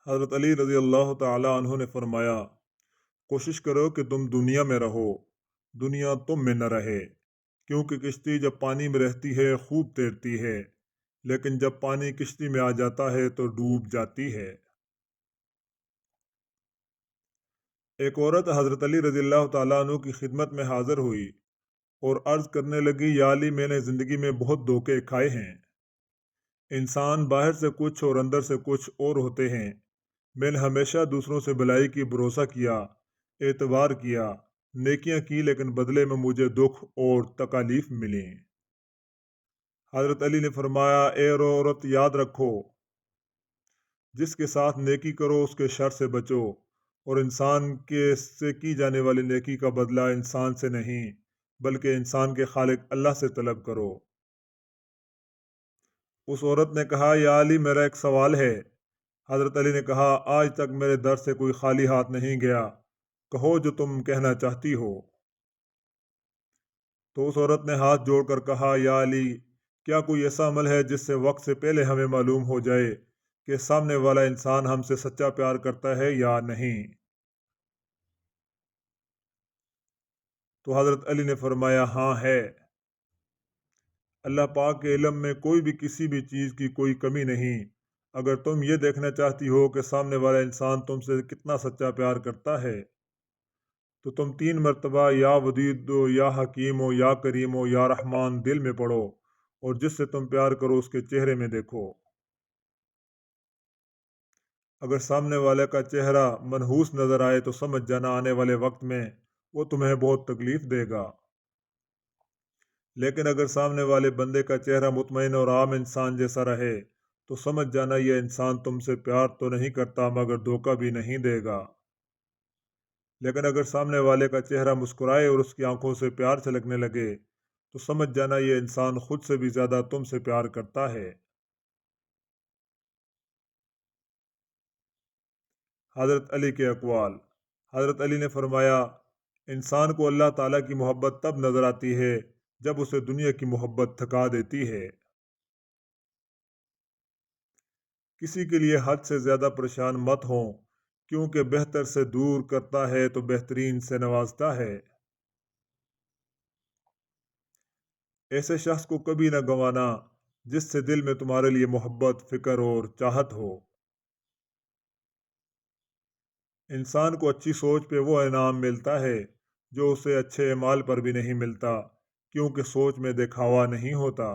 حضرت علی رضی اللہ تعالی عنہ نے فرمایا، کوشش کرو کہ تم دنیا میں رہو، دنیا تم میں نہ رہے، کیونکہ کشتی جب پانی میں رہتی ہے خوب تیرتی ہے، لیکن جب پانی کشتی میں آ جاتا ہے تو ڈوب جاتی ہے۔ ایک عورت حضرت علی رضی اللہ تعالیٰ عنہ کی خدمت میں حاضر ہوئی اور عرض کرنے لگی، یا علی، میں نے زندگی میں بہت دھوکے کھائے ہیں۔ انسان باہر سے کچھ اور اندر سے کچھ اور ہوتے ہیں۔ میں نے ہمیشہ دوسروں سے بھلائی کی بھروسہ کیا، اعتبار کیا، نیکیاں کی، لیکن بدلے میں مجھے دکھ اور تکالیف ملیں۔ حضرت علی نے فرمایا، اے عورت، یاد رکھو، جس کے ساتھ نیکی کرو اس کے شر سے بچو، اور انسان سے کی جانے والی نیکی کا بدلہ انسان سے نہیں بلکہ انسان کے خالق اللہ سے طلب کرو۔ اس عورت نے کہا، یا علی، میرا ایک سوال ہے۔ حضرت علی نے کہا، آج تک میرے در سے کوئی خالی ہاتھ نہیں گیا، کہو جو تم کہنا چاہتی ہو۔ تو اس عورت نے ہاتھ جوڑ کر کہا، یا علی، کیا کوئی ایسا عمل ہے جس سے وقت سے پہلے ہمیں معلوم ہو جائے کہ سامنے والا انسان ہم سے سچا پیار کرتا ہے یا نہیں؟ تو حضرت علی نے فرمایا، ہاں ہے۔ اللہ پاک کے علم میں کوئی بھی کسی بھی چیز کی کوئی کمی نہیں۔ اگر تم یہ دیکھنا چاہتی ہو کہ سامنے والا انسان تم سے کتنا سچا پیار کرتا ہے تو تم 3 مرتبہ یا ودود ہو، یا حکیم ہو، یا کریم ہو، یا رحمان دل میں پڑھو، اور جس سے تم پیار کرو اس کے چہرے میں دیکھو۔ اگر سامنے والے کا چہرہ منحوس نظر آئے تو سمجھ جانا آنے والے وقت میں وہ تمہیں بہت تکلیف دے گا، لیکن اگر سامنے والے بندے کا چہرہ مطمئن اور عام انسان جیسا رہے تو سمجھ جانا یہ انسان تم سے پیار تو نہیں کرتا مگر دھوکہ بھی نہیں دے گا۔ لیکن اگر سامنے والے کا چہرہ مسکرائے اور اس کی آنکھوں سے پیار چھلکنے لگے تو سمجھ جانا یہ انسان خود سے بھی زیادہ تم سے پیار کرتا ہے۔ حضرت علی کے اقوال۔ حضرت علی نے فرمایا، انسان کو اللہ تعالیٰ کی محبت تب نظر آتی ہے جب اسے دنیا کی محبت تھکا دیتی ہے۔ کسی کے لیے حد سے زیادہ پریشان مت ہوں، کیونکہ بہتر سے دور کرتا ہے تو بہترین سے نوازتا ہے۔ ایسے شخص کو کبھی نہ گنوانا جس سے دل میں تمہارے لیے محبت، فکر اور چاہت ہو۔ انسان کو اچھی سوچ پہ وہ انعام ملتا ہے جو اسے اچھے اعمال پر بھی نہیں ملتا، کیونکہ سوچ میں دکھاوا نہیں ہوتا۔